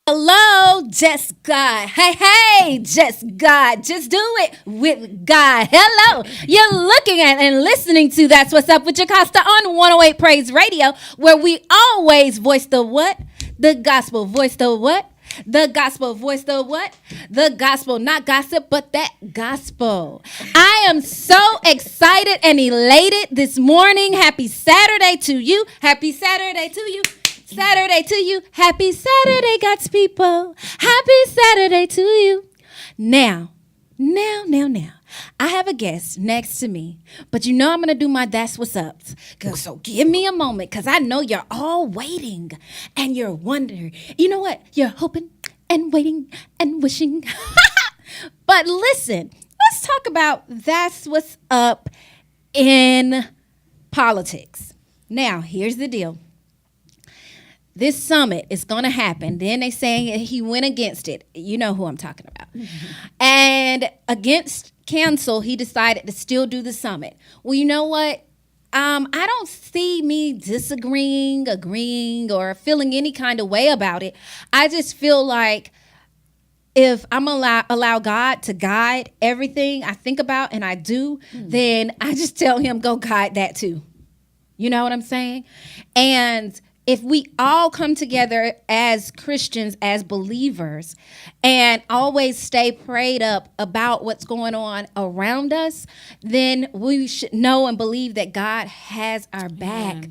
Hello, just God. Hey, just God. Just do it with God. Hello. You're looking at and listening to That's What's Up with Jocasta on 108 Praise Radio, where we always voice the what? The gospel. Voice the what? The gospel. Voice the what? The gospel. Not gossip, but that gospel. I am so excited and elated this morning. Happy Saturday to you. Happy Saturday to you. Saturday to you. Happy Saturday, God's people. Happy Saturday to you. Now. I have a guest next to me, but you know I'm going to do my That's What's Up. So give me a moment, because I know you're all waiting and you're wondering. You know what? You're hoping and waiting and wishing. But listen, let's talk about That's What's Up in politics. Now, here's the deal. This summit is going to happen. Then they say he went against it. You know who I'm talking about. Mm-hmm. And against cancel, he decided to still do the summit. Well, you know what? I don't see me disagreeing, agreeing, or feeling any kind of way about it. I just feel like if I'm allow God to guide everything I think about and I do, then I just tell him, go guide that too. You know what I'm saying? And if we all come together as Christians, as believers, and always stay prayed up about what's going on around us, then we should know and believe that God has our back.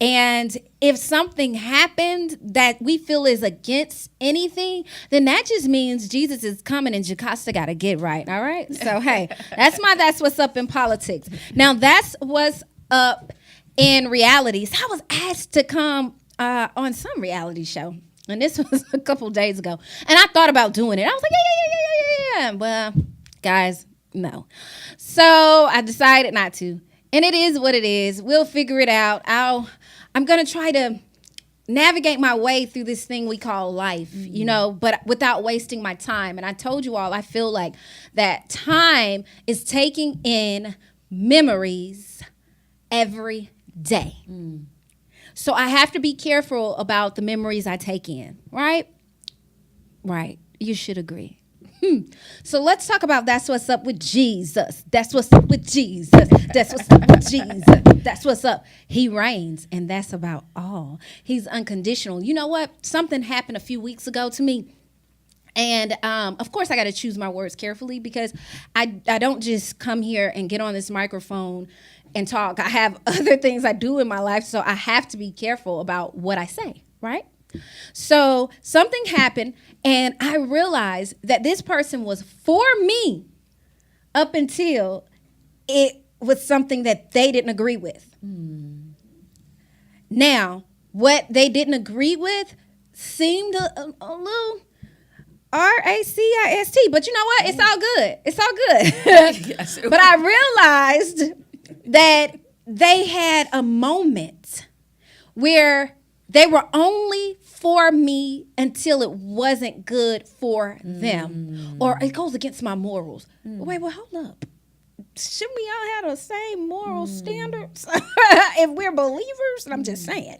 Yeah. And if something happened that we feel is against anything, then that just means Jesus is coming and Jocasta got to get right, all right? So, hey, that's what's up in politics. Now, that's what's up in realities. I was asked to come on some reality show, and this was a couple days ago, and I thought about doing it. I was like, yeah. Well, guys, no. So I decided not to, and it is what it is. We'll figure it out. I'm gonna try to navigate my way through this thing we call life, you know, but without wasting my time. And I told you all, I feel like that time is taking in memories every day. So I have to be careful about the memories I take in, right? Right. You should agree. So let's talk about That's What's Up with Jesus. That's what's up with Jesus. That's what's up with Jesus. That's what's up. He reigns, and that's about all. He's unconditional. You know what? Something happened a few weeks ago to me. And, of course, I got to choose my words carefully, because I don't just come here and get on this microphone and talk. I have other things I do in my life, so I have to be careful about what I say, right? So something happened, and I realized that this person was for me up until it was something that they didn't agree with. Now, what they didn't agree with seemed a little racist, but you know what? It's all good. It's all good. Yes, but I realized that they had a moment where they were only for me until it wasn't good for them, or it goes against my morals. Wait, well, hold up. Shouldn't we all have the same moral standards if we're believers? And I'm just saying,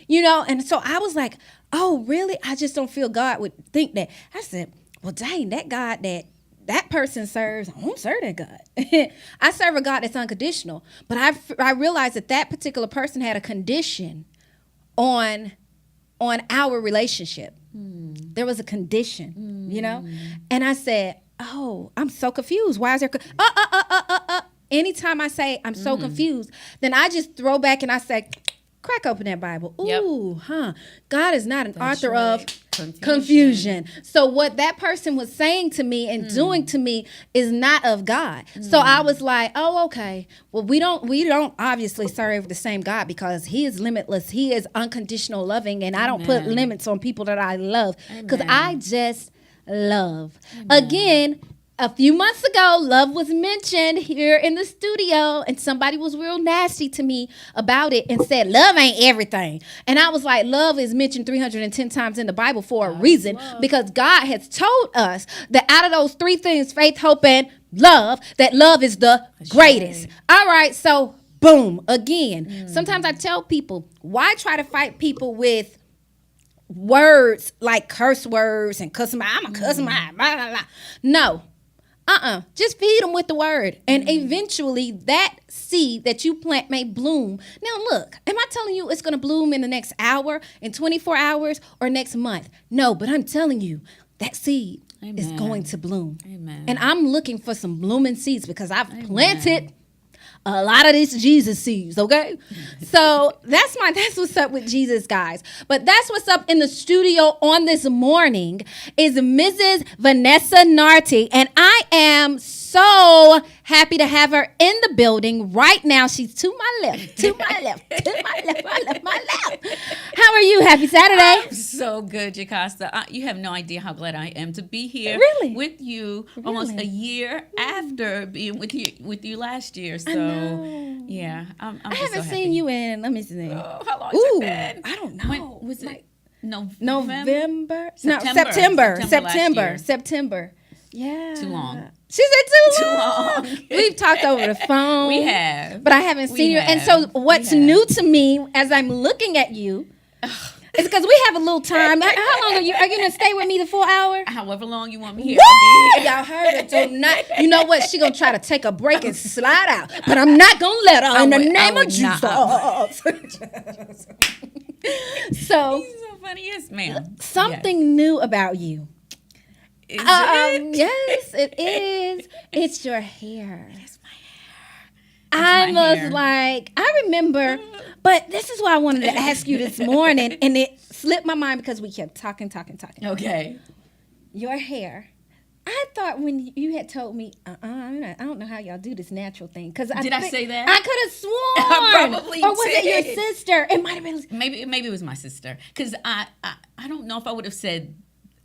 you know. And so I was like, oh, really? I just don't feel God would think that. I said, well, dang, that God that person serves, I don't serve that God. I serve a God that's unconditional. But I realized that particular person had a condition on our relationship. There was a condition, you know? And I said, oh, I'm so confused. Why is there? Anytime I say I'm so confused, then I just throw back and I say, crack open that Bible. Ooh, God is not an author of confusion. So what that person was saying to me and doing to me is not of God. So I was like, oh, okay. Well, we don't obviously serve the same God, because he is limitless. He is unconditional loving, and I don't put limits on people that I love, because I just love. Again, a few months ago, love was mentioned here in the studio, and somebody was real nasty to me about it and said, love ain't everything. And I was like, love is mentioned 310 times in the Bible for a reason, because God has told us that out of those three things, faith, hope, and love, that love is the greatest. All right, so boom, again. Sometimes I tell people, why try to fight people with words like curse words and cuss them out. I'm a cuss them out. Blah, blah, blah. No. Just feed them with the word. And eventually that seed that you plant may bloom. Now look, am I telling you it's going to bloom in the next hour, in 24 hours, or next month? No, but I'm telling you that seed is going to bloom. Amen. And I'm looking for some blooming seeds because I've planted a lot of these Jesus seeds, okay? So that's what's up with Jesus, guys. But that's what's up in the studio on this morning is Mrs. Vanessa Narty. And I am so happy to have her in the building right now. She's to my left, to my left, to my left, my left. How are you? Happy Saturday. I'm so good, Jocasta. You have no idea how glad I am to be here with you almost a year after being with you last year. So yeah, I'm I haven't so happy. seen you in, let me see. Oh, how long has it been? I don't know. When, was it November? September. No, September. Yeah. Too long. She said too long. We've talked over the phone. We have. But I haven't seen you. And so what's new to me as I'm looking at you is because we have a little time. How long are you going to stay with me the full hour? However long you want me here. Y'all heard it. So you know what? She going to try to take a break and slide out. But I'm not going to let her in the name of Jesus. So. He's so funny. Yes, ma'am. Something new about you. Is it? Yes, it is. It's your hair. It's my hair. I remember, but this is why I wanted to ask you this morning, and it slipped my mind because we kept talking. Okay. Your hair. I thought when you had told me, I don't know how y'all do this natural thing. Did I say that? I could have sworn. I probably Or was did. it your sister? It might have been. Maybe it was my sister. Because I don't know if I would have said.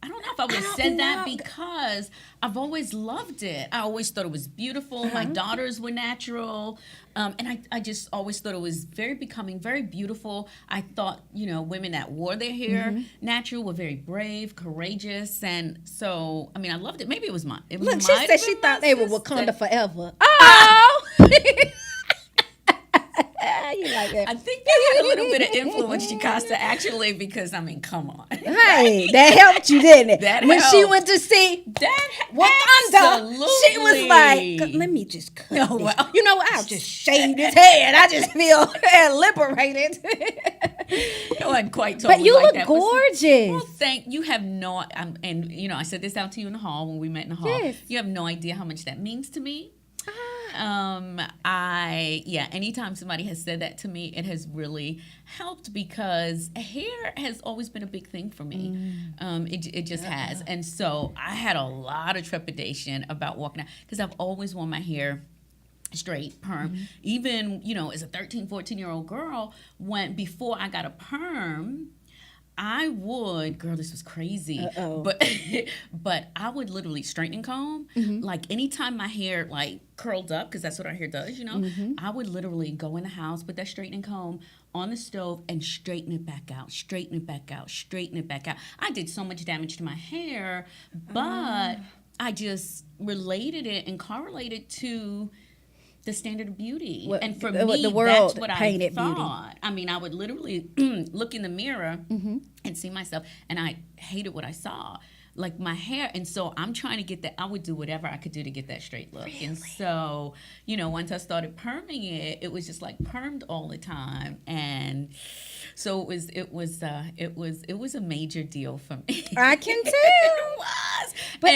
I don't know if I would have said that because I've always loved it. I always thought it was beautiful. My daughters were natural. And I just always thought it was very becoming, very beautiful. I thought, women that wore their hair natural were very brave, courageous. And so, I loved it. Maybe it was mine. Look, she said she thought they were Wakanda forever. Oh! You like that. I think that had a little bit of influence, Jocasta, actually, because, come on. Hey, that helped you, didn't it? That when helped. She went to see Wakanda, she was like, let me just cut this. Well. You know what? I'll just shave this head. I just feel liberated. It wasn't quite But you like look that, gorgeous. Well, you have no, and I said this out to you in the hall when we met in the hall. Yes. You have no idea how much that means to me. Anytime somebody has said that to me, it has really helped because hair has always been a big thing for me. It just has. And so I had a lot of trepidation about walking out because I've always worn my hair straight, perm. Even, as a 13, 14-year-old girl, before I got a perm, I would, girl, this was crazy, but I would literally straighten and comb. Like anytime my hair curled up, because that's what our hair does, I would literally go in the house, put that straightening comb on the stove and straighten it back out, straighten it back out, straighten it back out. I did so much damage to my hair, but I just related it and correlated to the standard of beauty. And for me, the world that's what painted I thought. I would literally look in the mirror and see myself, and I hated what I saw. Like my hair, and so I'm trying to get that. I would do whatever I could do to get that straight look. Really? And so, once I started perming it, it was just like permed all the time, and so it was a major deal for me. I can tell. It was, but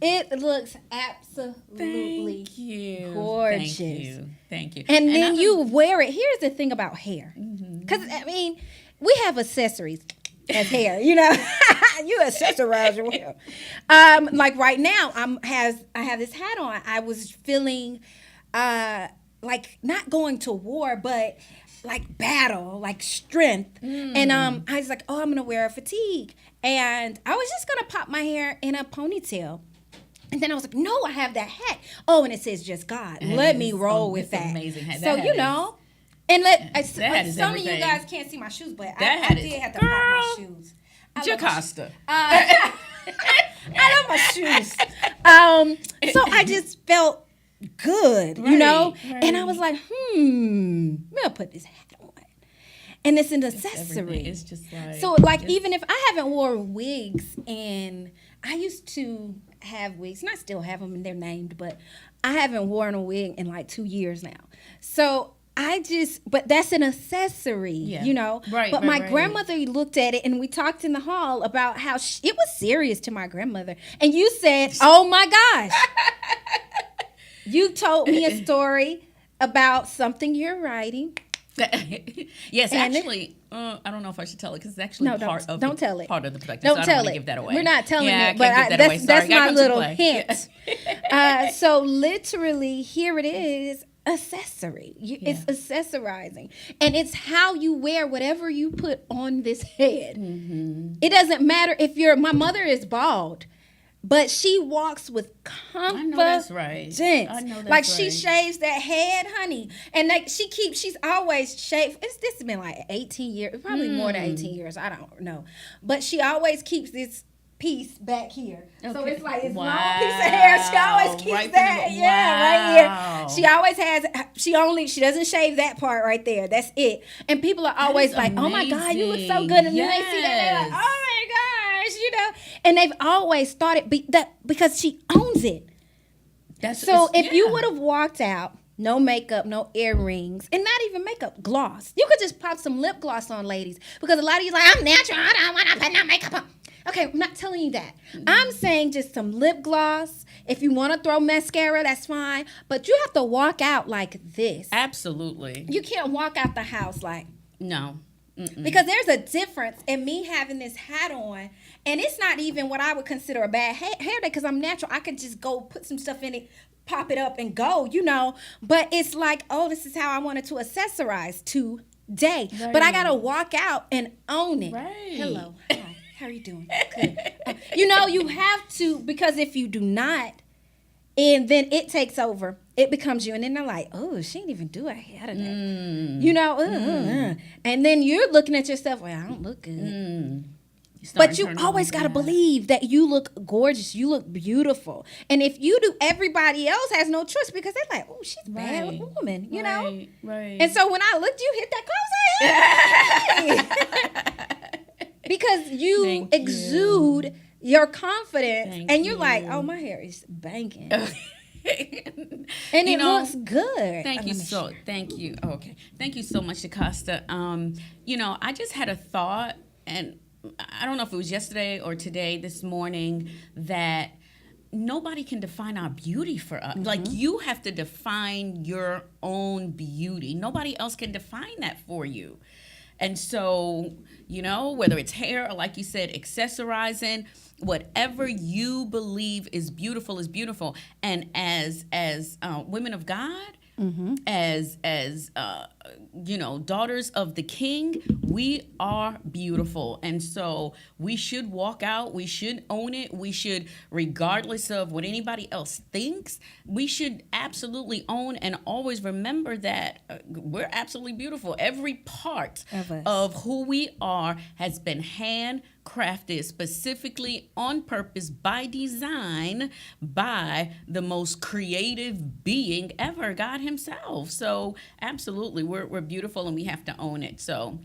it looks absolutely gorgeous. Thank you. And then you wear it. Here's the thing about hair, because we have accessories as hair, you accessorize your hair. Like right now, I have this hat on. I was feeling like not going to war, but like battle, like strength. And I was like, I'm gonna wear a fatigue, and I was just gonna pop my hair in a ponytail. And then I was like, no, I have that hat. Oh, and it says just God. Let me roll with that. Amazing hat. So and some of you guys can't see my shoes, but I did have to pop my shoes. Jocasta. I love my shoes. So I just felt good, right. And I was like, I'm gonna put this hat on. and it's an accessory. It's just like so like even if I haven't worn wigs, and I used to have wigs, and I still have them, and they're named, but I haven't worn a wig in like 2 years now. So but that's an accessory, you know. Right. But my grandmother looked at it, and we talked in the hall about how it was serious to my grandmother. And you said, "Oh my gosh," you told me a story about something you're writing. Yes, actually, I don't know if I should tell it because it's actually don't tell it. Part of the production. Don't so tell I don't it. give that away. We're not telling it, but that's my little hint. So literally, here it is. Accessory. It's accessorizing, and it's how you wear whatever you put on this head. It doesn't matter if my mother is bald, but she walks with confidence. I know that's right. She shaves that head, honey, and she's always shaved. This has been like 18 years, probably more than 18 years. I don't know, but she always keeps this piece back here. Okay. So it's like it's long piece of hair. She always keeps that. Right here. She always has she doesn't shave that part right there. That's it. And people are always like, "Oh my God, you look so good." And then they see that, they're like, "Oh my gosh," you know. And they've always thought it because she owns it. If you would have walked out, no makeup, no earrings, and not even makeup, gloss. You could just pop some lip gloss on, ladies, because a lot of you like, "I'm natural. I don't want to put no makeup on." Okay, I'm not telling you that. I'm saying just some lip gloss. If you want to throw mascara, that's fine. But you have to walk out like this. Absolutely. You can't walk out the house like. No. Because there's a difference in me having this hat on. And it's not even what I would consider a bad hair day because I'm natural. I could just go put some stuff in it, pop it up and go, you know. But it's like, oh, this is how I wanted to accessorize today. Right. But I got to walk out and own it. Right. Hello. Hi. How are you doing? Good. You know, you have to, because if you do not, and then it takes over, it becomes you. And then they're like, "Oh, she didn't even do her hair today." You know, and then you're looking at yourself, "Well, I don't look good." But you always got to believe that you look gorgeous. You look beautiful. And if you do, everybody else has no choice because they're like, "Oh, she's a bad woman," you know? Right. And so when I looked, you hit that close head. Because you exude your confidence, and you're like, "Oh, my hair is banging," and it looks good. Thank you. Oh, okay, thank you so much, Jocasta. I just had a thought, and I don't know if it was yesterday or today, this morning, that nobody can define our beauty for us. Like, you have to define your own beauty. Nobody else can define that for you. And so, whether it's hair or, like you said, accessorizing, whatever you believe is beautiful is beautiful. And as women of God, as daughters of the King, we are beautiful. And so we should walk out, we should own it, we should, regardless of what anybody else thinks, we should absolutely own and always remember that we're absolutely beautiful. Every part of who we are has been handcrafted specifically on purpose, by design, by the most creative being ever, God himself. So absolutely, we're beautiful and we have to own it. So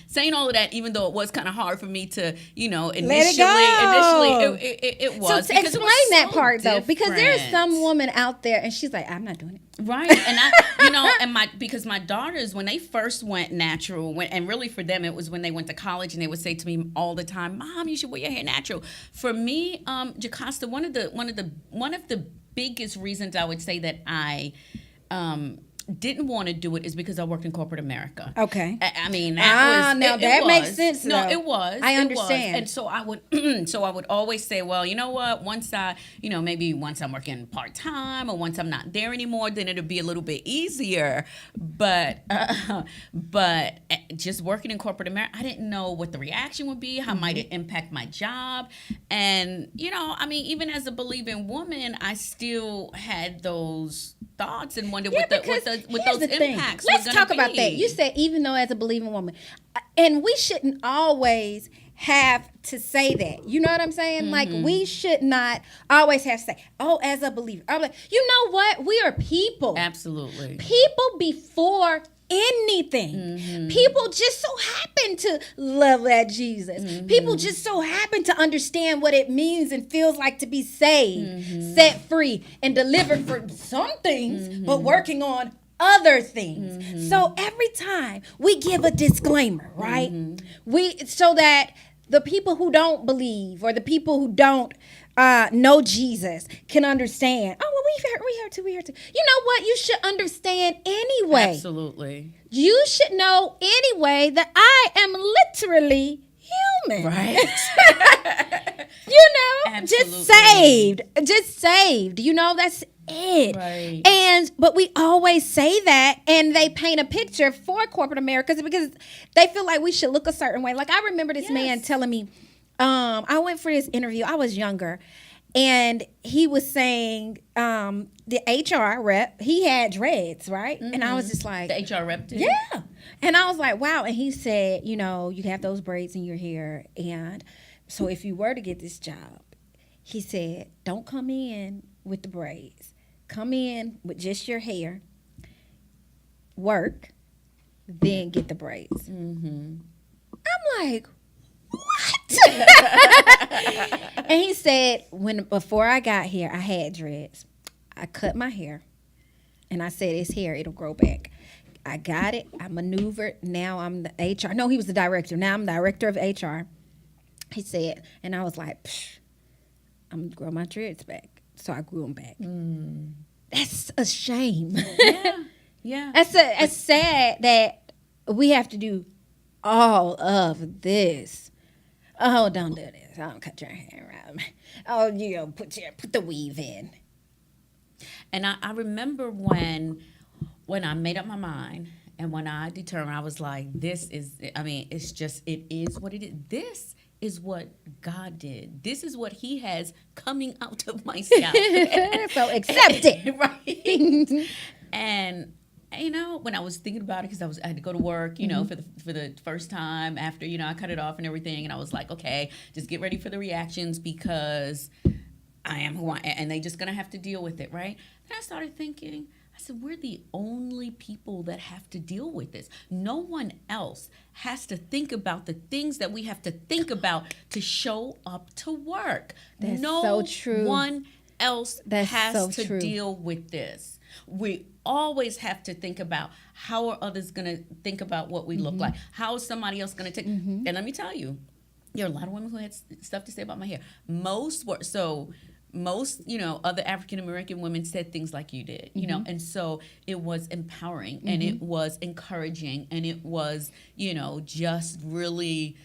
saying all of that, even though it was kind of hard for me to, initially it was. So to explain that part though, because there is some woman out there and she's like, "I'm not doing it." Right. And because my daughters, when they first went natural, and really for them, it was when they went to college, and they would say to me all the time, "Mom, you should wear your hair natural." For me, Jocasta, one of the biggest reasons I would say that I didn't want to do it is because I worked in corporate America. Okay. I mean, that makes sense. No, it was. I understand. And so I would always say, well, you know what? Once maybe once I'm working part time or once I'm not there anymore, then it'll be a little bit easier. But just working in corporate America, I didn't know what the reaction would be. How might it impact my job? And even as a believing woman, I still had those thoughts and wondered what those impacts. Let's talk about that. You said even though as a believing woman, and we shouldn't always have to say that. You know what I'm saying? Like, we should not always have to say, "Oh, as a believer." I'm like, you know what? We are people. Absolutely. People before anything. People just so happen to love that Jesus. People just so happen to understand what it means and feels like to be saved, set free, and delivered from some things, but working on other things. So every time we give a disclaimer, right? So that the people who don't believe or the people who don't know Jesus can understand. Oh, well, we heard too. You know what? You should understand anyway. Absolutely. You should know anyway that I am literally human. Right. You know, Absolutely. just saved. You know, that's it. Right. But we always say that, and they paint a picture for corporate America because they feel like we should look a certain way. Like, I remember this man telling me, I went for this interview. I was younger, and he was saying the HR rep, he had dreads, right? And I was just like, the HR rep did? Yeah. And I was like, wow. And he said, you know, you have those braids in your hair, and so if you were to get this job, he said, don't come in with the braids. Come in with just your hair, work, then get the braids. I'm like, what? And he said, before I got here, I had dreads. I cut my hair, and I said, it's hair, it'll grow back. I got it. I maneuvered. Now I'm the HR. No, he was the director. Now I'm the director of HR. He said, and I was like, I'm going to grow my dreads back. So I grew them back. That's a shame. Yeah. It's sad that we have to do all of this. Oh, don't do this. Don't cut your hair out. Oh, you know, put the weave in. And I remember when I made up my mind and when I determined, I was like, it is what it is. This is what God did. This is what he has coming out of my scalp. So accept it. Right. And, you know, when I was thinking about it, because I had to go to work, you know, for the first time after, you know, I cut it off and everything. And I was like, okay, just get ready for the reactions because I am who I am. And they just going to have to deal with it, right? Then I started thinking, I said, we're the only people that have to deal with this. No one else has to think about the things that we have to think about to show up to work. That's so true. No one else has to true. deal with this. We always have to think about how are others going to think about what we look like? How is somebody else going to take? And let me tell you, there are a lot of women who had stuff to say about my hair. Most, you know, other African American women said things like you did, you know, and so it was empowering and it was encouraging and it was, you know, just really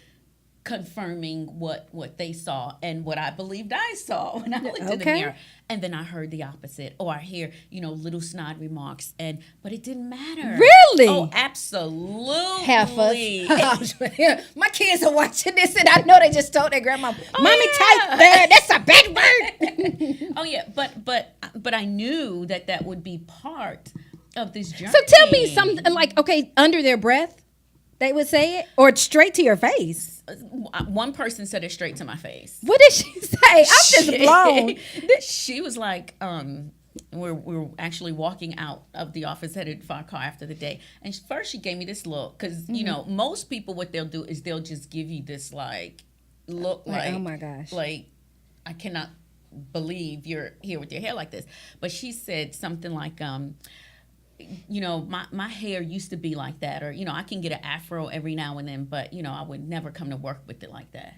confirming what they saw and what I believed I saw when I looked in the mirror. And then I heard the opposite, or I hear, you know, little snide remarks, but it didn't matter. Really? Oh, absolutely. Heifers. My kids are watching this, and I know they just told their grandma, "Mommy, type there. That's a big word." Oh yeah, but I knew that would be part of this journey. So tell me something like, okay, under their breath, they would say it, or straight to your face. One person said it straight to my face. What did she say? I'm just blown. She was like, we're actually walking out of the office headed for our car after the day. And first she gave me this look because, you know, most people, what they'll do is they'll just give you this like look like, oh my gosh. Like, I cannot believe you're here with your hair like this. But she said something like, you know, my hair used to be like that, or, you know, I can get an afro every now and then, but, you know, I would never come to work with it like that.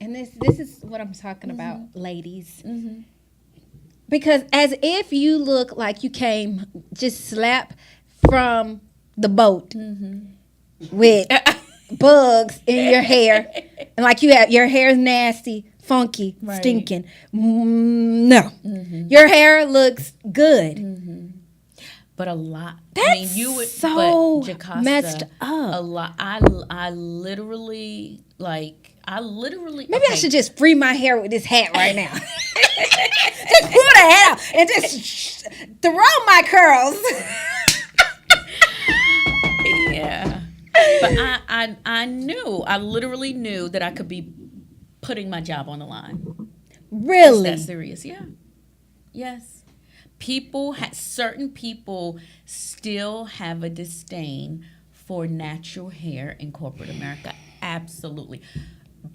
And this is what I'm talking about, ladies. Because as if you look like you came just slap from the boat with bugs in your hair, and like your hair is nasty, funky, stinking. No, your hair looks good. But a lot. That's so Jocasta, messed up. A lot. I literally. Maybe I should just free my hair with this hat right now. Just pull the hat out and just throw my curls. Yeah. But I literally knew that I could be putting my job on the line. Really? It's that serious, yeah. Yes. certain people still have a disdain for natural hair in corporate America. Absolutely.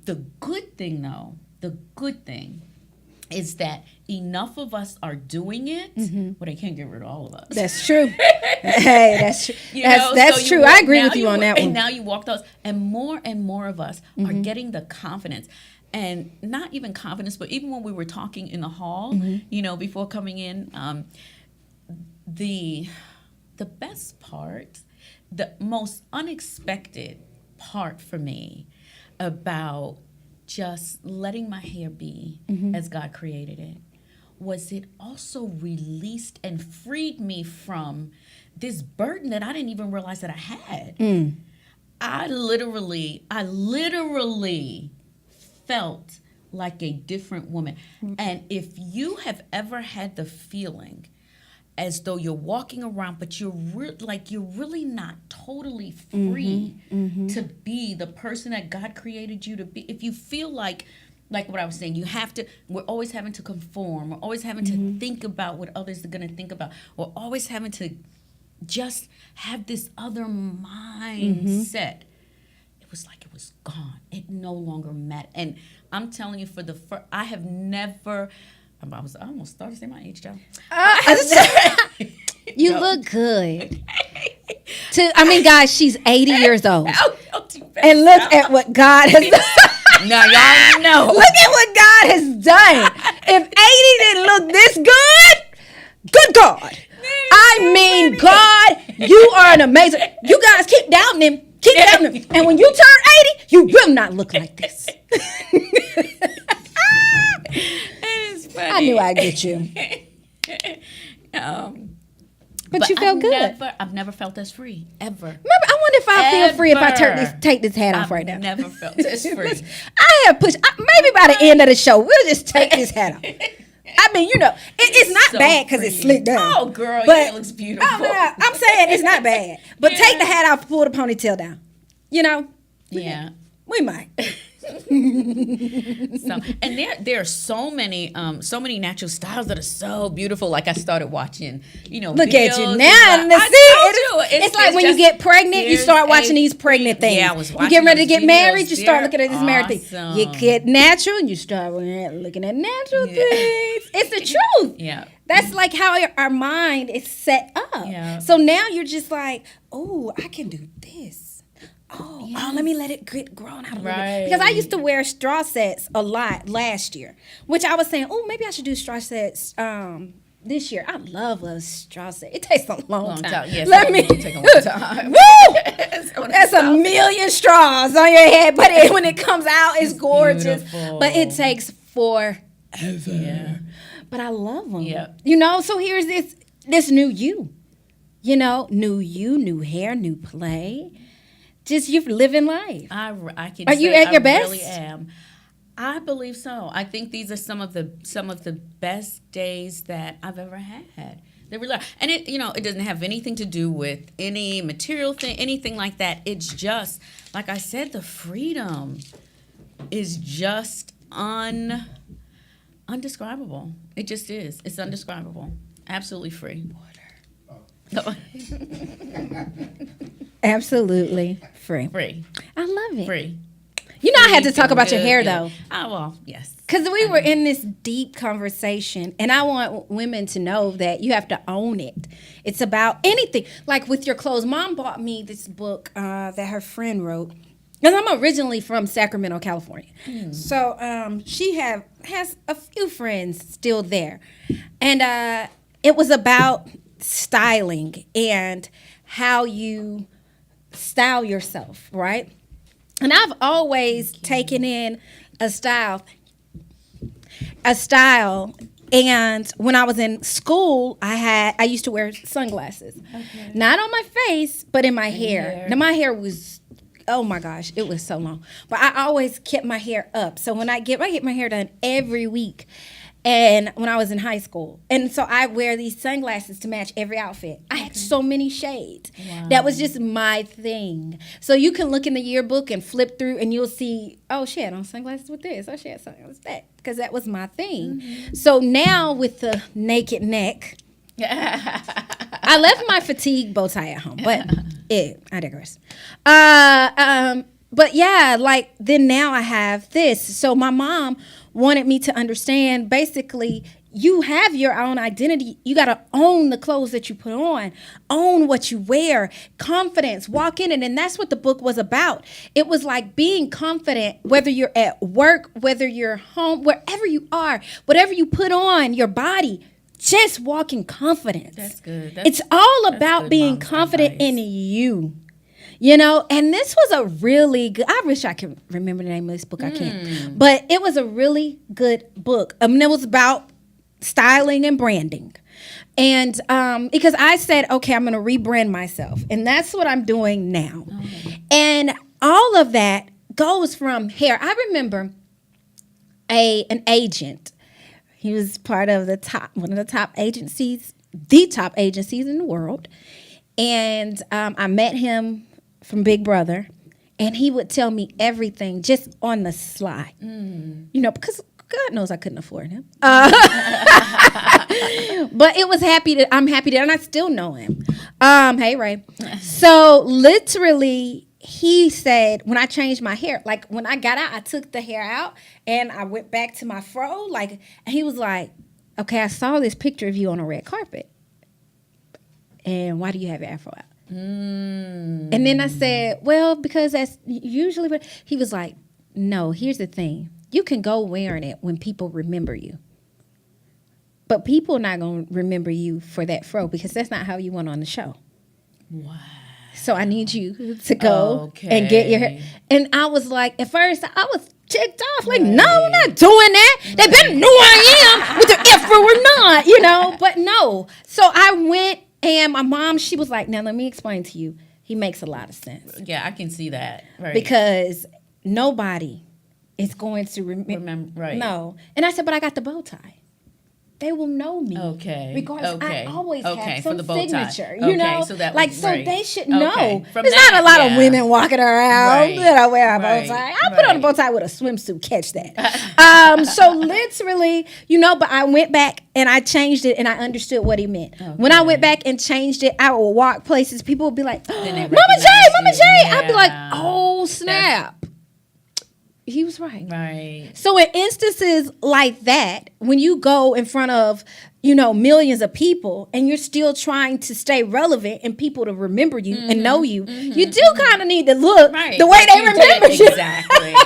The good thing, though, is that enough of us are doing it, but they can't get rid of all of us. That's true. Hey, that's true. That's so true. I agree with you on that one. And now you walk those, and more of us are getting the confidence. And not even confidence, but even when we were talking in the hall, before coming in, the best part, the most unexpected part for me about just letting my hair be as God created it was it also released and freed me from this burden that I didn't even realize that I had. I literally felt like a different woman. And if you have ever had the feeling as though you're walking around, but you're really not totally free to be the person that God created you to be. If you feel like what I was saying, we're always having to conform. We're always having to think about what others are going to think about. We're always having to just have this other mindset. It was like it was gone. It no longer mattered. And I'm telling you, I have never... I almost started to say my age, Joe. You look good. Guys, she's 80 years old. And look at what God has done. Now y'all know. Look at what God has done. If 80 didn't look this good God. God, you are an amazing... You guys keep doubting him. Keep doubting him. And when you turn 80, you will not look like this. I knew I'd get you. But you felt good. I've never felt as free, ever. Remember, I wonder if I feel free if I take this hat off right now. I've never felt as free. I have pushed. Maybe by the end of the show, we'll just take this hat off. It's not bad because it's slicked down. Oh, girl, it looks beautiful. I'm saying it's not bad. But take the hat off, pull the ponytail down. Yeah. We might. And there are so many natural styles that are so beautiful. Like I started watching, look at you now. It's like when you get pregnant, you start watching these pregnant things. Yeah, I was watching. You get ready to get married, you start looking at this awesome. married thing. You get natural, and you start looking at natural things. It's the truth. Yeah. That's like how our mind is set up. Yeah. So now you're just like, oh, I can do this. Oh, let me let it get grown out a little bit. Because I used to wear straw sets a lot last year, which I was saying, maybe I should do straw sets this year. I love a straw set. It takes a long time. Yes, let me take a long time. Woo! That's a million straws on your head, but when it comes out, it's gorgeous. Beautiful. But it takes forever. Yeah. But I love them. Yeah. So here's this new you. New you, new hair, new play. Just you're living life. I can. Are you at your best? I really am. I believe so. I think these are some of the best days that I've ever had. They really are. And it doesn't have anything to do with any material thing, anything like that. It's just, like I said, the freedom is just undescribable. It just is. It's undescribable. Absolutely free. Water. Absolutely free. Free. I love it. Free. I had to talk about your hair, though. Oh, well, yes. Because we were in this deep conversation, and I want women to know that you have to own it. It's about anything. Like with your clothes. Mom bought me this book that her friend wrote. Because I'm originally from Sacramento, California. So she has a few friends still there. And it was about styling and how you style yourself, right? And I've always taken in a style. And when I was in school, I used to wear sunglasses. Okay. Not on my face, but in my hair. Now my hair was, oh my gosh, it was so long. But I always kept my hair up. So when I get my hair done every week. And when I was in high school. And so I wear these sunglasses to match every outfit. I had so many shades. Wow. That was just my thing. So you can look in the yearbook and flip through and you'll see, oh, she had on sunglasses with this. Oh, she had sunglasses with that. Because that was my thing. Mm-hmm. So now with the naked neck, I left my fatigue bow tie at home, but I digress. But yeah, like then now I have this. So my mom wanted me to understand basically you have your own identity. You got to own the clothes that you put on, own what you wear, confidence, walk in it. And that's what the book was about. It was like being confident, whether you're at work, whether you're home, wherever you are, whatever you put on your body, just walk in confidence. That's good. It's all about being confident in you. You know, and this was a really good, I wish I could remember the name of this book. I can't. But it was a really good book. It was about styling and branding. And because I said, okay, I'm going to rebrand myself. And that's what I'm doing now. Okay. And all of that goes from hair. I remember an agent. He was part of one of the top agencies in the world. And I met him from Big Brother, and he would tell me everything just on the sly, you know, because God knows I couldn't afford him. But I'm happy that, and I still know him. Hey, Ray. So literally, he said, when I changed my hair, like when I got out, I took the hair out and I went back to my fro. Like, and he was like, okay, I saw this picture of you on a red carpet. And why do you have your afro out? And then I said, well, because that's usually what he was like, no, here's the thing. You can go wearing it when people remember you. But people are not going to remember you for that fro because that's not how you went on the show. Wow. So I need you to go and get your hair. And I was like, at first, I was ticked off. Like, no, I'm not doing that. They better know I am, with the afro or not, you know. But no. So I went. And my mom, she was like, now let me explain to you. He makes a lot of sense. Yeah, I can see that. Right. Because nobody is going to remember. Right. No. And I said, but I got the bow tie. They will know me. Okay. Regardless, I always have some for the bow signature. Tie. You know? So that like, was, so right. they should know. From There's not a lot of women walking around that I wear a bow tie. I put on a bow tie with a swimsuit. Catch that. So literally, you know, but I went back and I changed it and I understood what he meant. Okay. When I went back and changed it, I would walk places. People would be like, Mama J, Mama J. I'd be like, oh, snap. He was right. Right. So in instances like that, when you go in front of, you know, millions of people and you're still trying to stay relevant and people to remember you and know you, you do kind of need to look the way they remember you.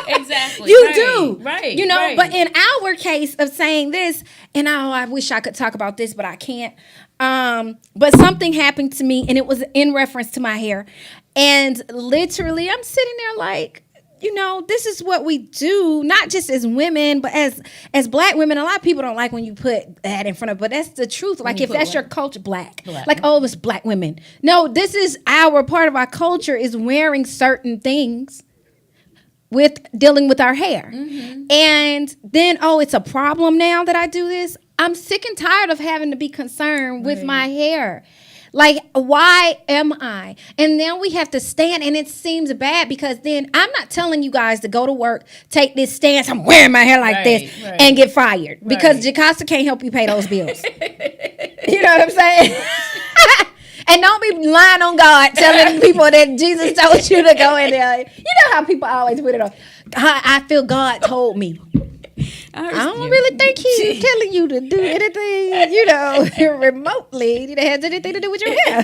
Exactly. You do. Right. You know, but in our case of saying this, and I wish I could talk about this, but I can't. But something happened to me and it was in reference to my hair. And literally I'm sitting there like, you know, this is what we do, not just as women, but as black women. A lot of people don't like when you put that in front of, but that's the truth. Like if that's your culture, black. Like, oh, it's black women. No, this is our part of our culture is wearing certain things with dealing with our hair. And then, oh, it's a problem now that I do this. I'm sick and tired of having to be concerned with my hair. Like, why am I? And then we have to stand, and it seems bad because then I'm not telling you guys to go to work, take this stance, I'm wearing my hair like this, and get fired. Because Jocasta can't help you pay those bills. You know what I'm saying? And don't be lying on God, telling people that Jesus told you to go in there. You know how people always put it on. I feel God told me. I don't really think he's telling you to do anything, you know, remotely that has anything to do with your hair.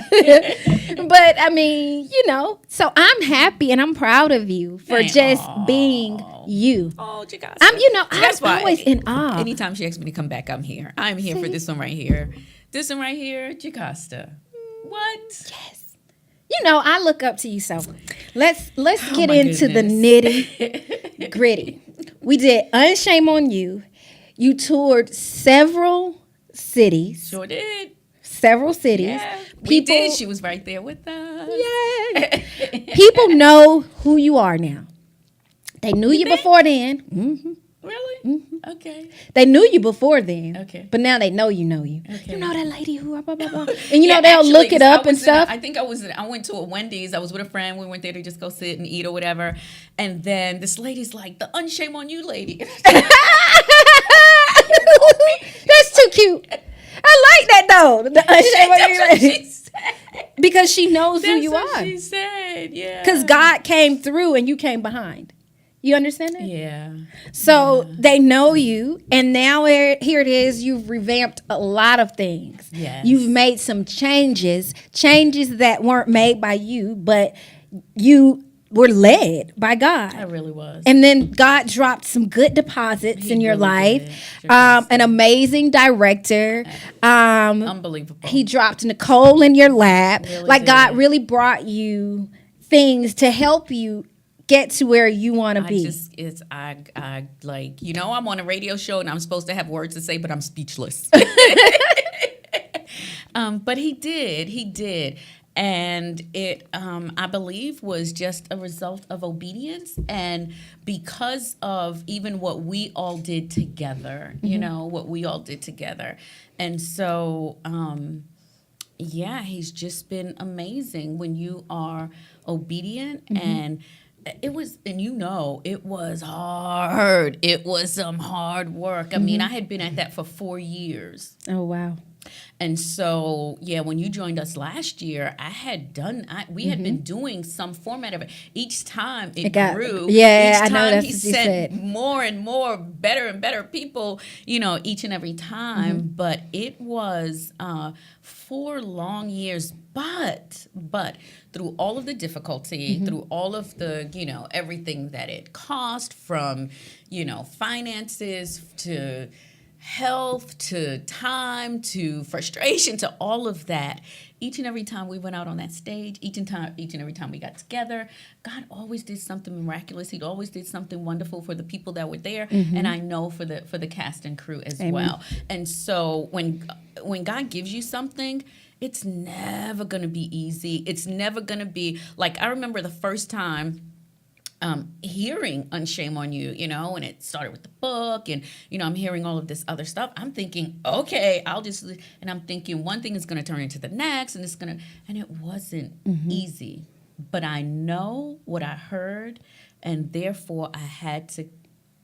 But I mean, you know, so I'm happy and I'm proud of you for just being you. Oh, Jocasta. I'm always in awe. Anytime she asks me to come back, I'm here. I'm here for this one right here. This one right here, Jocasta. What? Yes. You know, I look up to you, so let's get into the nitty gritty. We did Unshame on You. You toured several cities. Sure did. Several cities. Yeah, we did. She was right there with us. Yeah. People know who you are now. They knew you before then. Mm-hmm. Really? Mm-hmm. Okay. They knew you before then. Okay. But now they know you know you. Okay. You know that lady who blah, blah, blah. And you know, they'll look it up and stuff. I think I went to a Wendy's. I was with a friend. We went there to just go sit and eat or whatever. And then this lady's like, the Unshame on You lady. That's too cute. I like that though. The unshame on That's what you. she said. Because she knows who That's you what are. she said, yeah. Because God came through and you came behind. You understand that? Yeah. So they know you, and now here it is. You've revamped a lot of things. Yes. You've made some changes that weren't made by you, but you were led by God. I really was. And then God dropped some good deposits in your really life. did. Jocasta. An amazing director. Unbelievable. He dropped Nicole in your lap. Really Like God did. really brought you things to help you get to where you want to be. I like, I'm on a radio show and I'm supposed to have words to say, but I'm speechless. But he did. And it, I believe, was just a result of obedience, and because of even what we all did together, what we all did together. And so, he's just been amazing when you are obedient. And it was hard. It was some hard work. I mean, I had been at that for 4 years. Oh, wow. And so, when you joined us last year, we had been doing some format of it. Each time it grew. Yeah, each I know time that's he what you sent said. more and more, better and better people, each and every time. But it was 4 long years. But through all of the difficulty, through all of the, everything that it cost, from, finances to health to time to frustration to all of that, each and every time we went out on that stage, each and every time we got together, God always did something miraculous. He always did something wonderful for the people that were there, and I know for the cast and crew as well. And so when God gives you something, it's never going to be easy. It's never going to be like, I remember the first time hearing Unshame on You, and it started with the book, and, I'm hearing all of this other stuff. I'm thinking, okay, and I'm thinking one thing is going to turn into the next, and and it wasn't easy. But I know what I heard, and therefore I had to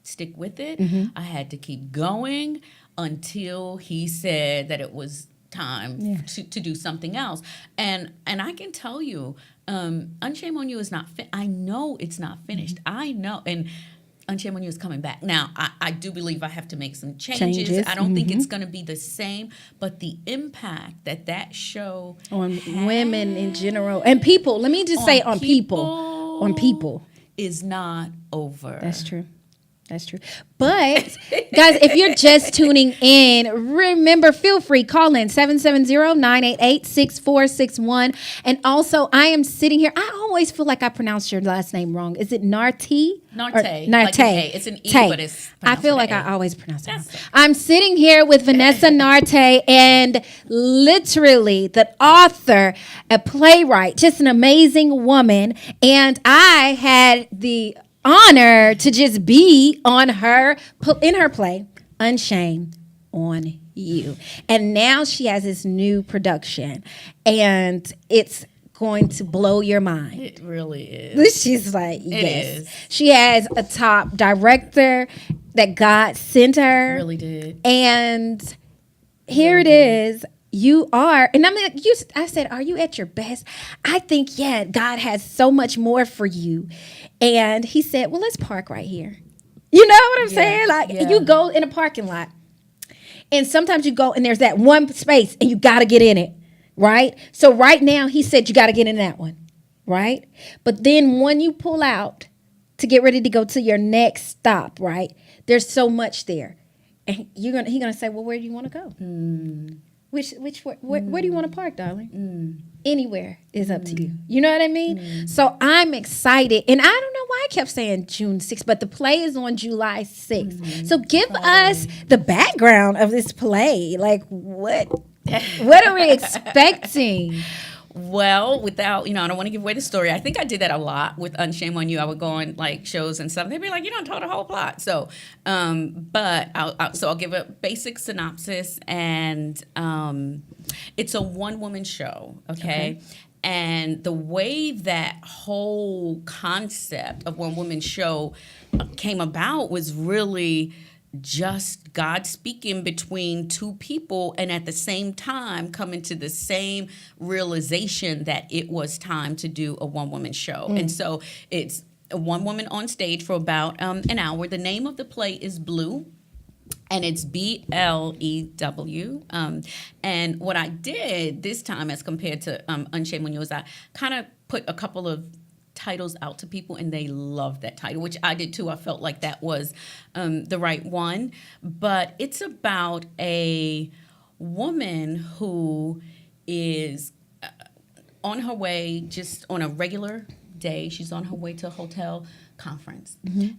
stick with it. I had to keep going until he said that it was time to do something else. And I can tell you, Unshame on You is not I know it's not finished. I know. And Unshame on You is coming back. Now, I do believe I have to make some changes. I don't think it's going to be the same, but the impact that show on women in general and people, let me just say on people is not over. That's true. But, guys, if you're just tuning in, remember, feel free, call in 770-988-6461. And also, I am sitting here. I always feel like I pronounce your last name wrong. Is it Narte? Narte. Narte. Like an A. It's an E, but it's I feel like I I always pronounce it wrong. I'm sitting here with Vanessa Narte, and literally the author, a playwright, just an amazing woman. And I had the honor to just be in her play, Unshame on You. And now she has this new production, and it's going to blow your mind. It really is. She's like, yes. It is. She has a top director that God sent her. Really did. And here it is. You are, and I said, are you at your best? I think, God has so much more for you. And he said, well, let's park right here. You know what I'm saying? Like, you go in a parking lot, and sometimes you go and there's that one space and you got to get in it, right? So right now, he said you got to get in that one, right? But then when you pull out to get ready to go to your next stop, right, there's so much there. And he's gonna say, well, where do you want to go? Where do you want to park, darling? Anywhere is up to you. You know what I mean? So I'm excited. And I don't know why I kept saying June 6th, but the play is on July 6th. So give us the background of this play. Like, what are we expecting? Well, without, I don't want to give away the story. I think I did that a lot with Unshame on You. I would go on like shows and stuff. They'd be like, you don't tell the whole plot. So, but I'll give a basic synopsis, and it's a one-woman show, okay? And the way that whole concept of one-woman show came about was really just God speaking between two people, and at the same time coming to the same realization that it was time to do a one-woman show. And so it's a one woman on stage for about an hour. The name of the play is Blue, and it's BLEW. And what I did this time, as compared to Unchained When You, is I kind of put a couple of titles out to people, and they loved that title, which I did too. I felt like that was the right one. But it's about a woman who is on her way, just on a regular day. She's on her way to a hotel conference.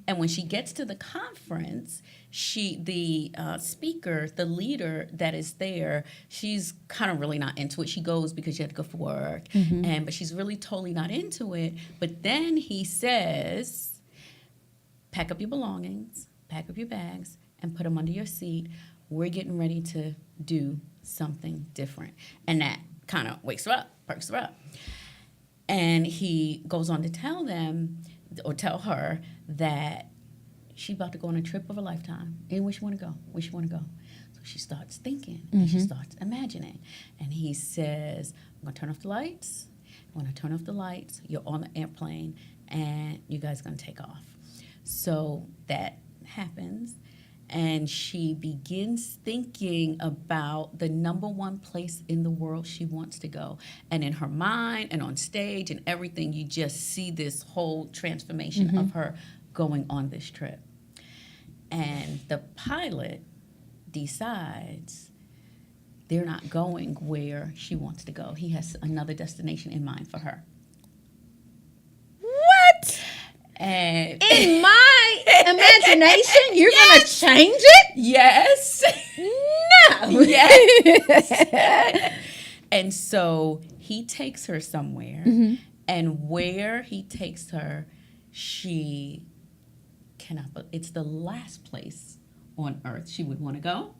And when she gets to the conference, the speaker, the leader that is there, she's kind of really not into it. She goes because she had to go for work, but she's really totally not into it. But then he says, pack up your belongings, pack up your bags, and put them under your seat. We're getting ready to do something different. And that kind of wakes her up, perks her up. And he goes on to tell them, or tell her, that she's about to go on a trip of a lifetime. And where she want to go? Where she want to go? So she starts thinking, and she starts imagining. And he says, I'm going to turn off the lights. When I turn off the lights, you're on the airplane, and you guys are going to take off. So that happens. And she begins thinking about the number one place in the world she wants to go. And in her mind and on stage and everything, you just see this whole transformation of her going on this trip. And the pilot decides they're not going where she wants to go. He has another destination in mind for her. What? And in my imagination, you're going to change it? Yes. No. Yes. And so he takes her somewhere, and where he takes her, she cannot, but it's the last place on earth she would want to go.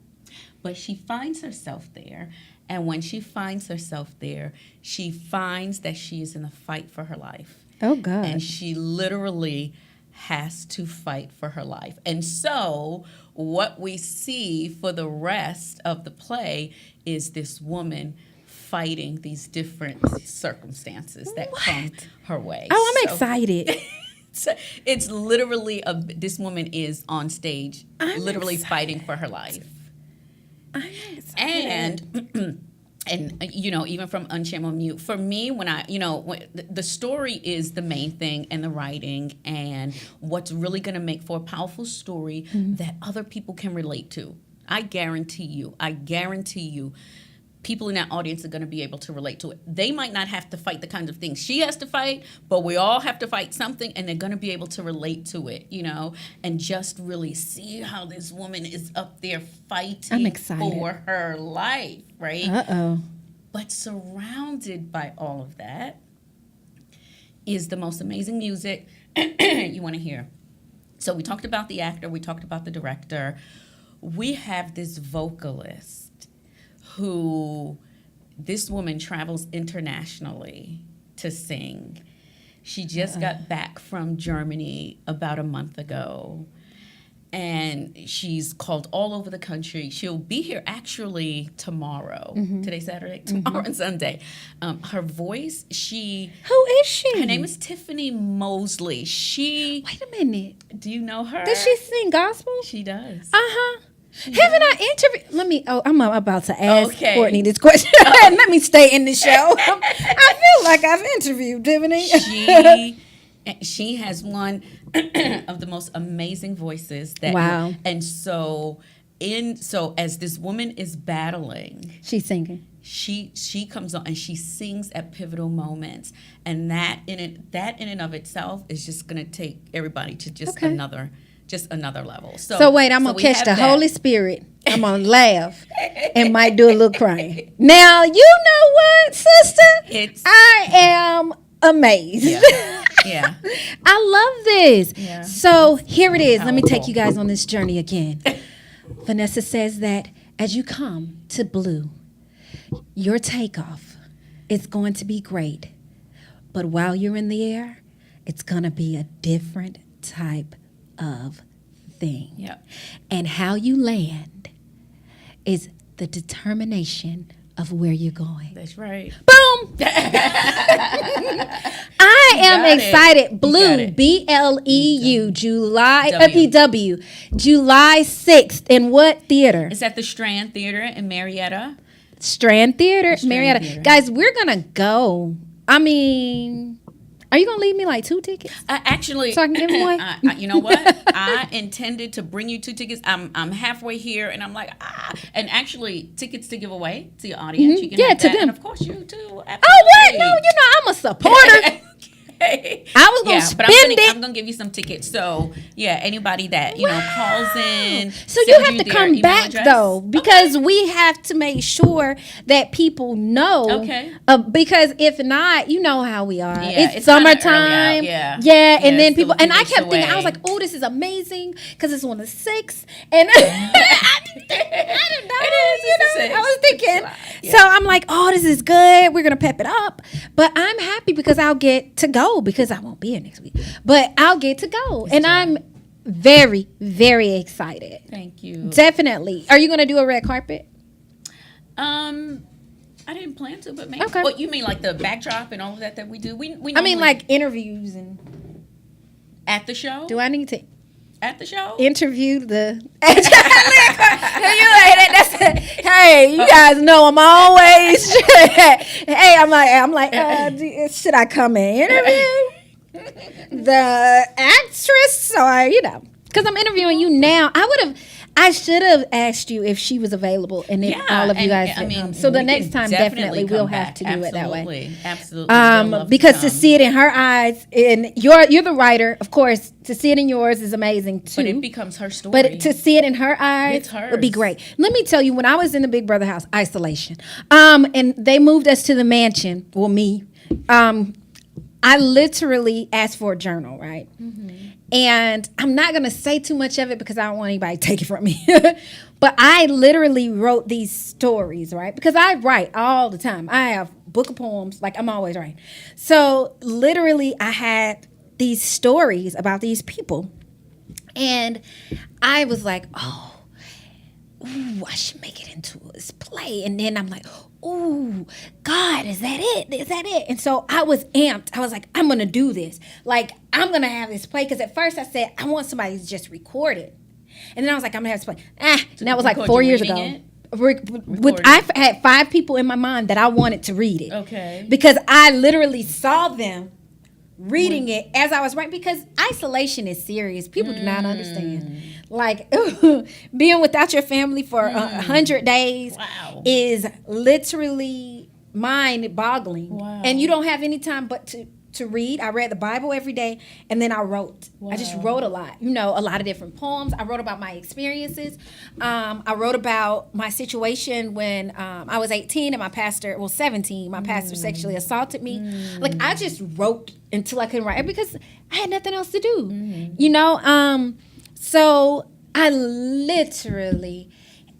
But she finds herself there, and when she finds herself there, she finds that she is in a fight for her life. Oh, God. And she literally has to fight for her life. And so what we see for the rest of the play is this woman fighting these different circumstances that come her way. Oh, I'm excited. So it's literally, this woman is on stage, literally fighting for her life. I'm excited. And you know, even from Unchained on Mute, for me, when the story is the main thing, and the writing, and what's really going to make for a powerful story that other people can relate to. I guarantee you, people in that audience are going to be able to relate to it. They might not have to fight the kinds of things she has to fight, but we all have to fight something, and they're going to be able to relate to it, and just really see how this woman is up there fighting for her life, right? Uh-oh. But surrounded by all of that is the most amazing music you want to hear. So we talked about the actor, we talked about the director. We have this vocalist who, this woman travels internationally to sing. She just got back from Germany about a month ago, and she's called all over the country. She'll be here actually tomorrow. Today's Saturday, tomorrow and Sunday. Her voice, Who is she? Her name is Tiffany Mosley. Wait a minute. Do you know her? Does she sing gospel? She does. Uh-huh. Haven't I interviewed? I'm about to ask Courtney this question. Let me stay in the show. I feel like I've interviewed Tiffany. She has one of the most amazing voices. Wow. And so as this woman is battling, she's singing. She comes on and she sings at pivotal moments, and that in and of itself is just going to take everybody to just another level. So wait, I'm going to catch the Holy Spirit. I'm going to laugh and might do a little crying. Now, you know what, sister? I am amazed. Yeah. I love this. Yeah. So here it is. Let me take you guys on this journey again. Vanessa says that as you come to Blue, your takeoff is going to be great. But while you're in the air, it's going to be a different type of thing. Yep. And how you land is the determination of where you're going. That's right. Boom! I am excited. Blue, BLEU, July, EW, July 6th. In what theater? It's at the Strand Theater in Marietta. Strand Theater, Marietta. Guys, we're going to go. I mean, are you going to leave me like 2 tickets? Actually, so I can give them away? You know what? I intended to bring you 2 tickets. I'm halfway here, and I'm like, and actually, tickets to give away to your audience. You can have to that. them. And of course, you too. Absolutely. Oh, what? No, I'm a supporter. Okay. I was going to spend it. I'm going to give you some tickets. So, yeah, anybody that, calls in. So you have to come back, though, because we have to make sure that people know. Okay. Because if not, you know how we are. Yeah, it's summertime. Yeah. And then people, and I kept thinking, I was like, oh, this is amazing because it's on the 6th. And I didn't know. I was thinking. Yeah. So I'm like, oh, this is good. We're going to pep it up. But I'm happy because I'll get to go because I won't be here next week. But I'll get to go. And I'm very, very excited. Thank you. Definitely. Are you going to do a red carpet? I didn't plan to, but maybe. Okay. What you mean, like the backdrop and all of that we do? We I mean, like interviews and at the show. Do I need to at the show interview the? Hey, you guys know I'm always. Hey, I'm like, should I come and interview the actress or because I'm interviewing you now? I should have asked you if she was available, and then all of you guys. So the next time, definitely we'll have to do it that way. Absolutely. Because to see it in her eyes, and you're the writer, of course. To see it in yours is amazing too. But it becomes her story. But to see it in her eyes would be great. Let me tell you, when I was in the Big Brother house, isolation, and they moved us to the mansion. Well, me, I literally asked for a journal, right? Mm-hmm. And I'm not going to say too much of it because I don't want anybody to take it from me. But I literally wrote these stories, right? Because I write all the time. I have a book of poems. Like, I'm always writing. So literally, I had these stories about these people. And I was like, oh, ooh, I should make it into this play. And then I'm like, ooh, God, is that it? Is that it? And so I was amped. I was like, I'm going to do this. Like, I'm going to have this play. Because at first I said, I want somebody to just record it. And then I was like, I'm going to have this play. And that was like 4 years ago. I had 5 people in my mind that I wanted to read it. Okay. Because I literally saw them reading it as I was writing, because isolation is serious. People do not understand. Like, being without your family for 100 days is literally mind-boggling. Wow. And you don't have any time but to read. I read the Bible every day, and then I wrote. Wow. I just wrote a lot. A lot of different poems. I wrote about my experiences. I wrote about my situation when I was 18 and my pastor, 17, my pastor sexually assaulted me. Like, I just wrote until I couldn't write because I had nothing else to do. So I literally,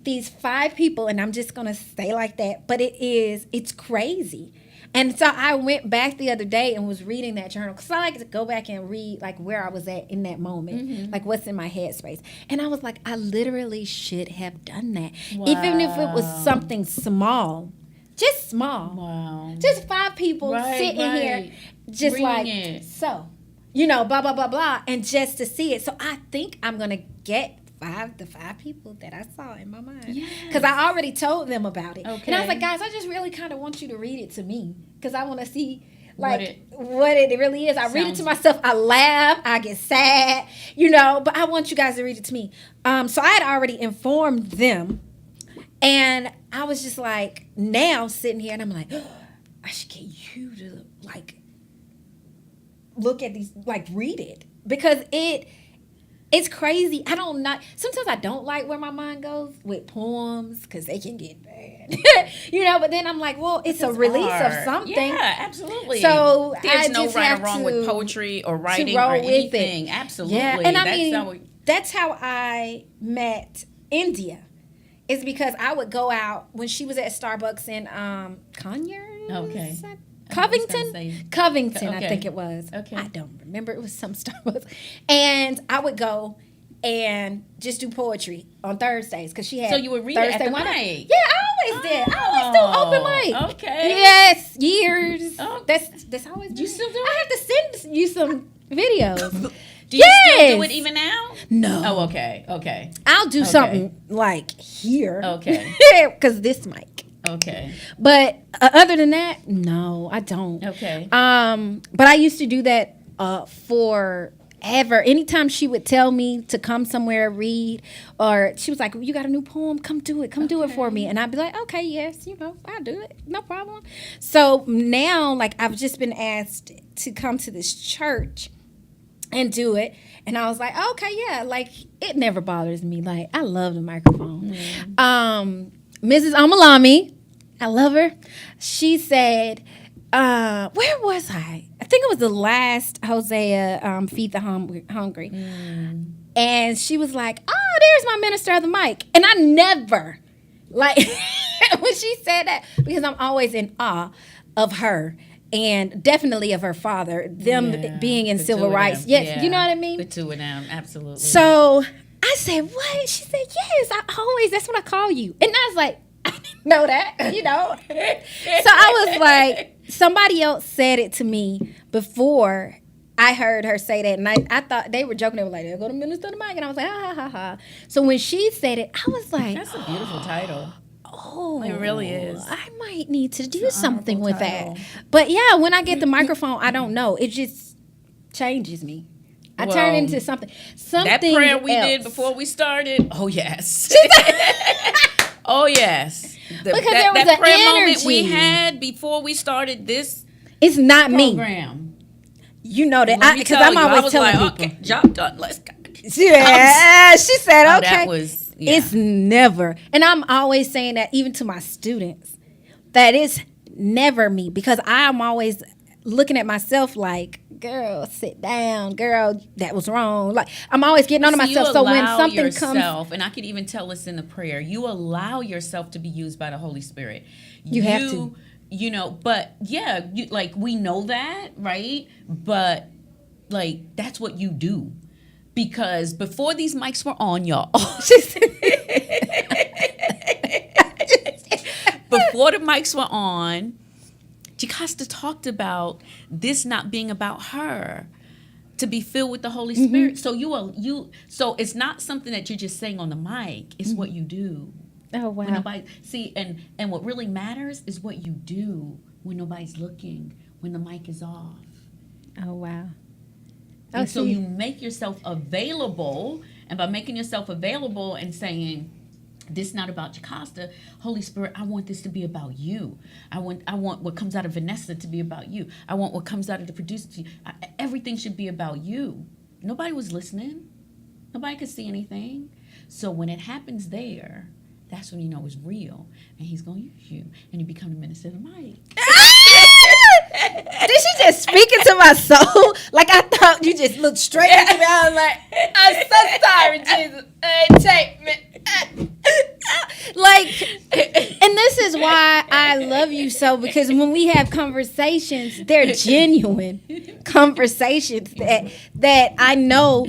these 5 people, and I'm just going to stay like that, but it's crazy. And so I went back the other day and was reading that journal because I like to go back and read like where I was at in that moment, like what's in my headspace. And I was like, I literally should have done that. Wow. Even if it was something small, just small. Wow. Just 5 people sitting here, just reading like, so, blah, blah, blah, blah, and just to see it. So I think I'm going to get the 5 people that I saw in my mind, because I already told them about it. Okay. And I was like, guys, I just really kind of want you to read it to me because I want to see like what it really is. I read it to myself, I laugh, I get sad, but I want you guys to read it to me. So I had already informed them, and I was just like, now sitting here and I'm like, I should get you to like look at these, like read it, because it's crazy. Sometimes I don't like where my mind goes with poems because they can get bad. But then I'm like, well, it's a release of something. Yeah, absolutely. So there's no right or wrong with poetry or writing or anything. Absolutely. Yeah, and that's how I met India. Is because I would go out when she was at Starbucks in Conyers. Okay. Covington, okay. I think it was. Okay. I don't remember. It was some Starbucks. And I would go and just do poetry on Thursdays because she had. So you would read Thursday it at the one night. mic? Yeah, I always did. I always do open mic. Okay. Yes, years. Oh. That's always. You still do it? I have to send you some videos. Do you still do it even now? No. Oh, okay. Okay. I'll do something like here. Okay. Because this mic. Okay. But other than that, no, I don't. Okay. But I used to do that forever. Anytime she would tell me to come somewhere read, or she was like, "You got a new poem? Come do it. Come do it for me." And I'd be like, "Okay, yes, I'll do it. No problem." So now, like, I've just been asked to come to this church and do it, and I was like, "Okay, yeah." Like, it never bothers me. Like, I love the microphone. Mrs. Amalami, I love her. She said, where was I? I think it was the last Hosea Feed the Hungry. And she was like, "Oh, there's my minister of the mic." And I never, like, when she said that, because I'm always in awe of her and definitely of her father, them being in civil rights. Yes, you know what I mean? The two of them, absolutely. So I said, "What?" She said, "Yes, that's what I call you." And I was like, "I didn't know that, So I was like, somebody else said it to me before I heard her say that. And I thought they were joking. They were like, "They'll go to minister the mic." And I was like, "Ha, ha, ha, ha." So when she said it, I was like, that's a beautiful title. Oh, it really is. I might need to do something with that. But yeah, when I get the microphone, I don't know. It just changes me. I turn into something that prayer we else. did before we started. Oh yes. Oh yes. Because there was that an prayer energy moment we had before we started this. It's not program. Me. You know that because I'm always telling people. Okay, job done. Let's go. Yeah, she said, "Okay." That was. Yeah. It's never, and I'm always saying that even to my students, that it's never me, because I'm always looking at myself like, "Girl, sit down. Girl, that was wrong." Like, I'm always getting on myself. So when something comes, and I could even tell this in the prayer, you allow yourself to be used by the Holy Spirit. You have to. But yeah, we know that, right? But like, that's what you do. Because before these mics were on, y'all. Before the mics were on, Jocasta talked about this not being about her, to be filled with the Holy Spirit. So so it's not something that you're just saying on the mic. It's what you do. Oh wow! When nobody and what really matters is what you do when nobody's looking, when the mic is off. Oh wow! And so you make yourself available, and by making yourself available and saying, "This is not about Jocasta, Holy Spirit, I want this to be about you. I want what comes out of Vanessa to be about you. I want what comes out of the producer. Everything should be about you." Nobody was listening. Nobody could see anything. So when it happens there, that's when you know it's real, and He's going to use you, and you become the minister of the mic. Did she just speak into my soul? Like, I thought you just looked straight into me. I was like, "I'm so sorry, Jesus. Take me." Like, and this is why I love you so, because when we have conversations, they're genuine conversations that I know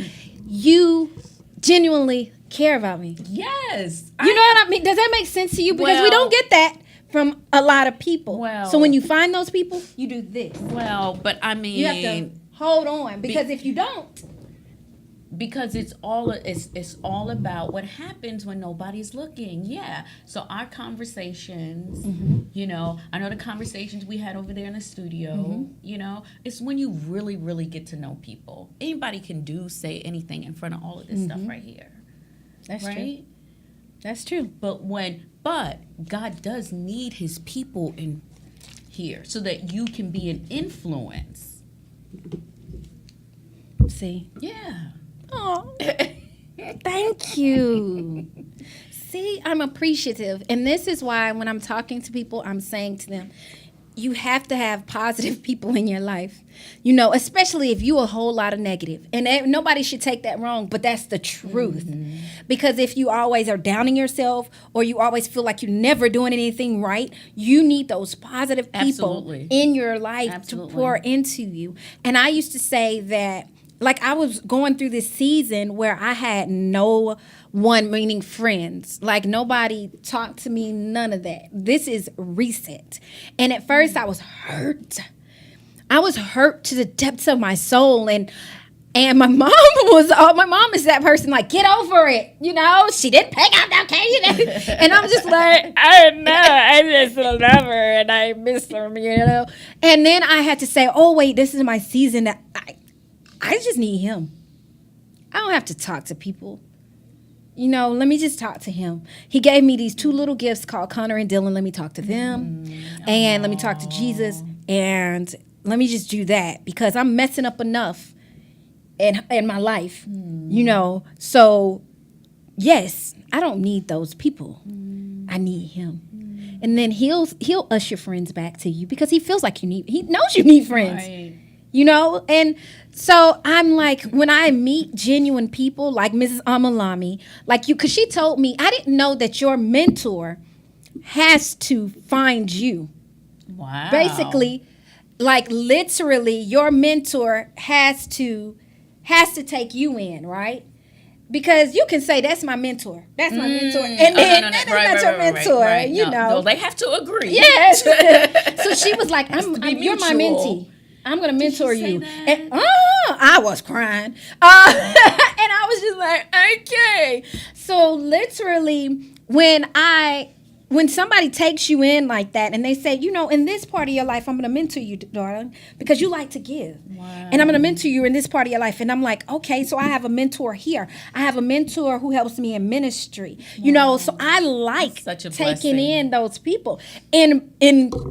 you genuinely care about me. Yes. You know what I mean? Does that make sense to you? Because we don't get that from a lot of people. Well, so when you find those people, you do this. Well, but I mean, you have to hold on, because if you don't, because it's all about what happens when nobody's looking. Yeah. So our conversations, I know the conversations we had over there in the studio, it's when you really, really get to know people. Anybody can say anything in front of all of this stuff right here. That's right? True. That's true. But God does need His people in here so that you can be an influence. See? Yeah. Oh, thank you. See, I'm appreciative. And this is why when I'm talking to people, I'm saying to them, you have to have positive people in your life, especially if you a whole lot of negative. And nobody should take that wrong, but that's the truth. Because if you always are downing yourself, or you always feel like you're never doing anything right, you need those positive people in your life to pour into you. And I used to say that like I was going through this season where I had no one, meaning friends. Like nobody talked to me, none of that. This is recent. And at first I was hurt. I was hurt to the depths of my soul. And my mom my mom is that person like, get over it. You know, she didn't pick up that okay, you know. And I'm just like, I don't know. I just love her and I miss her, you know. And then I had to say, oh, wait, this is my season that I just need him. I don't have to talk to people. You know, let me just talk to him. He gave me these 2 little gifts called Connor and Dylan. Let me talk to them. And let me talk to Jesus. And let me just do that because I'm messing up enough in my life, you know. So, yes, I don't need those people. I need him. And then he'll usher friends back to you because he feels like he knows you need friends. Right. You know, and so I'm like, when I meet genuine people like Mrs. Amalami, like you, because she told me, I didn't know that your mentor has to find you. Wow. Basically, like literally, your mentor has to take you in, right? Because you can say, that's my mentor. That's my mentor. And then that's not your mentor, right. You know. No, they have to agree. Yes. So she was like, you're my mentee. I'm going to mentor you. And I was crying. And I was just like, okay. So literally, when somebody takes you in like that and they say, you know, in this part of your life, I'm going to mentor you, darling, because you like to give. Wow. And I'm going to mentor you in this part of your life. And I'm like, okay, so I have a mentor here. I have a mentor who helps me in ministry. Wow. You know, so I like taking in those people and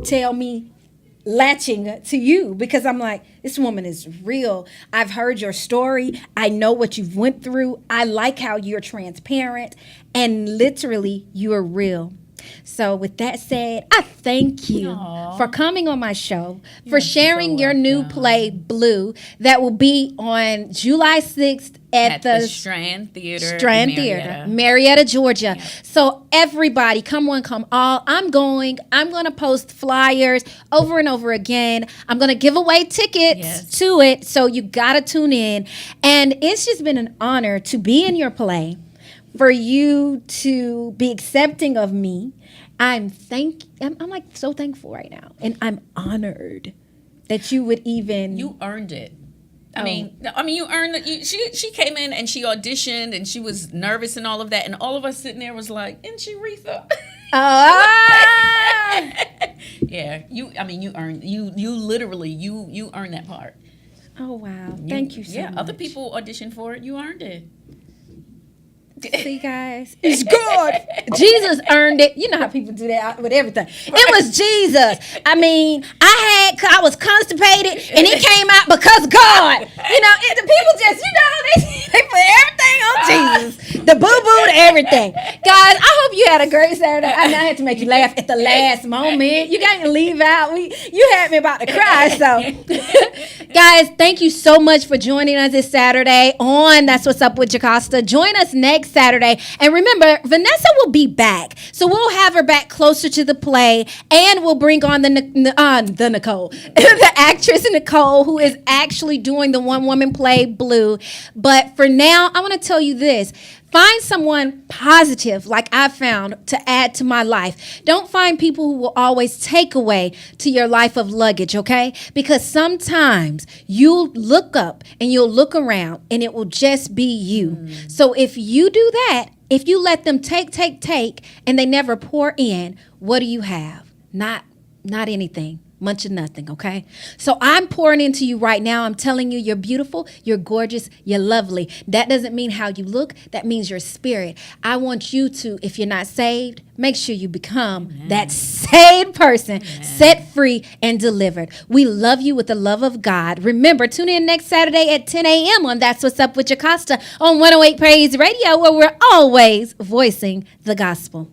tell me, latching to you because I'm like, this woman is real. I've heard your story. I know what you've went through. I like how you're transparent and literally you are real. So with that said, I thank you for coming on my show, for sharing your new play, Blue, that will be on July 6th at the Strand Theater, Marietta, Georgia. Yep. So everybody, come one, come all. I'm going to post flyers over and over again. I'm going to give away tickets to it. So you got to tune in. And it's just been an honor to be in your play, for you to be accepting of me. I'm like so thankful right now. And I'm honored that you would even. You earned it. I mean, you earned it. She came in and she auditioned and she was nervous and all of that. And all of us sitting there was like, isn't she Retha? Yeah. You earned, you literally, you earned that part. Oh, wow. Thank you so much. Yeah, other people auditioned for it. You earned it. See, guys, it's good. Jesus earned it. You know how people do that with everything. It was Jesus. I mean, I was constipated, and it came out because God. You know, the people just, you know, they put everything on Jesus. The boo-boo to everything. Guys, I hope you had a great Saturday. I had to make you laugh at the last moment. You got to leave out. You had me about to cry. So, guys, thank you so much for joining us this Saturday on That's What's Up with Jocasta. Join us next Saturday. And remember, Vanessa will be back. So we'll have her back closer to the play, and we'll bring on the Nicole, the actress Nicole, who is actually doing the one-woman play, Blue. But for now, I want to tell you this. Find someone positive like I found to add to my life. Don't find people who will always take away to your life of luggage, okay? Because sometimes you'll look up and you'll look around and it will just be you. So if you do that, if you let them take, and they never pour in, what do you have? Not anything. Much of nothing, okay? So I'm pouring into you right now. I'm telling you, you're beautiful, you're gorgeous, you're lovely. That doesn't mean how you look. That means your spirit. I want you to, if you're not saved, make sure you become that saved person, set free and delivered. We love you with the love of God. Remember, tune in next Saturday at 10 a.m. on That's What's Up with Jocasta on 108 Praise Radio, where we're always voicing the gospel.